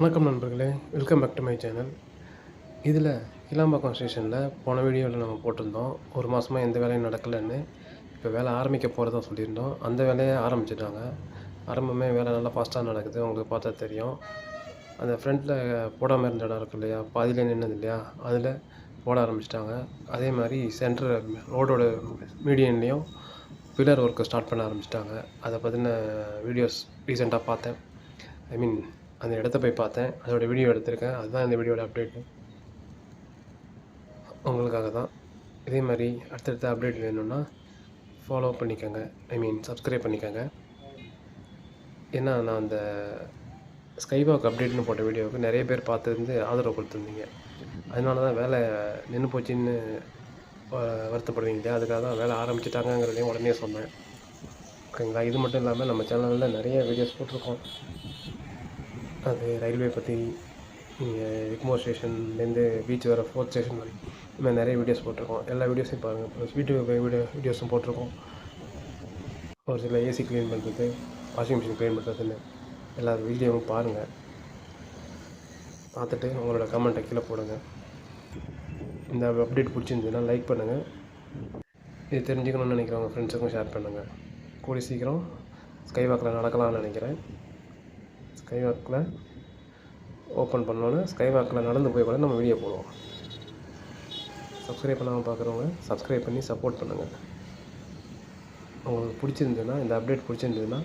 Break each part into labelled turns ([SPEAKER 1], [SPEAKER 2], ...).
[SPEAKER 1] வணக்கம் நண்பர்களே, welcome back to my channel. இதில் கிளாம்பாக்கம் ஸ்டேஷனில் போன வீடியோவில் நம்ம போட்டிருந்தோம். ஒரு மாதமாக எந்த வேலையும் நடக்கலைன்னு. இப்போ வேலை ஆரம்பிக்க போகிறதா சொல்லியிருந்தோம். அந்த வேலையை ஆரம்பிச்சிட்டாங்க. ஆரம்பமே வேலை நல்லா ஃபாஸ்ட்டாக நடக்குது, உங்களுக்கு பார்த்தா தெரியும். அந்த ஃப்ரண்ட்டில் போடாமல் இருந்த இடம் இருக்கு இல்லையா, பாதியிலே நின்னது இல்லையா, அதில் போட ஆரம்பிச்சிட்டாங்க. அதே மாதிரி சென்டர் ரோடோட மீடியன்லேயும் பில்லர் ஒர்க்கை ஸ்டார்ட் பண்ண ஆரம்பிச்சிட்டாங்க. அதை பற்றின வீடியோஸ் ரீசெண்டாக பார்த்தேன். ஐ மீன் அந்த இடத்த போய் பார்த்தேன், அதோட வீடியோ எடுத்திருக்கேன். அதுதான் இந்த வீடியோட அப்டேட்டு, உங்களுக்காக தான். இதே மாதிரி அடுத்தடுத்த அப்டேட் வேணும்னா ஃபாலோ பண்ணிக்கோங்க, ஐ மீன் சப்ஸ்கிரைப் பண்ணிக்கோங்க. ஏன்னா நான் அந்த ஸ்கைவாக் அப்டேட்னு போட்ட வீடியோவுக்கு நிறைய பேர் பார்த்துருந்து ஆதரவு கொடுத்துருந்தீங்க. அதனால தான் வேலை நின்று போச்சுன்னு வருத்தப்படுவீங்க இல்லையா, அதுக்காக தான் வேலை ஆரம்பிச்சிட்டாங்கங்கிறதையும் உடனே சொன்னேன். ஓகேங்களா. இது மட்டும் இல்லாமல் நம்ம சேனலில் நிறைய வீடியோஸ் போட்டிருக்கோம். அது ரயில்வே பற்றி, இங்கே எக்மோர் ஸ்டேஷன்லேருந்து பீச் வர 4th ஸ்டேஷன் வரை இந்த மாதிரி நிறைய வீடியோஸ் போட்டிருக்கோம். எல்லா வீடியோஸையும் பாருங்கள். ப்ளஸ் வீட்டுக்கு வீடியோஸும் போட்டிருக்கோம். ஒரு சில ஏசி க்ளீன் பண்ணுறது, வாஷிங் மிஷின் க்ளீன் பண்ணுறதுன்னு எல்லா வீடியோவும் பாருங்கள். பார்த்துட்டு உங்களோட கமெண்ட்டை கீழே போடுங்க. இந்த அப்டேட் பிடிச்சிருந்ததுன்னா லைக் பண்ணுங்கள். இது தெரிஞ்சுக்கணும்னு நினைக்கிறவங்க ஃப்ரெண்ட்ஸுக்கும் ஷேர் பண்ணுங்கள். கூடி சீக்கிரம் ஸ்கைவாக்கில் நடக்கலாம்னு நினைக்கிறேன். ஸ்கைவாக்கில் ஓப்பன் பண்ணோன்னு ஸ்கைவாக்கில் நடந்து போய் கூட நம்ம வீடியோ போடுவோம். சப்ஸ்கிரைப் பண்ணாமல் பார்க்குறவங்க சப்ஸ்கிரைப் பண்ணி சப்போர்ட் பண்ணுங்கள். உங்களுக்கு பிடிச்சிருந்ததுன்னா, இந்த அப்டேட் பிடிச்சிருந்ததுன்னா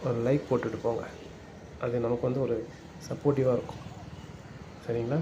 [SPEAKER 1] ஒரு லைக் போட்டுட்டு போங்க. அது நமக்கு வந்து ஒரு சப்போர்ட்டிவாக இருக்கும். சரிங்களா.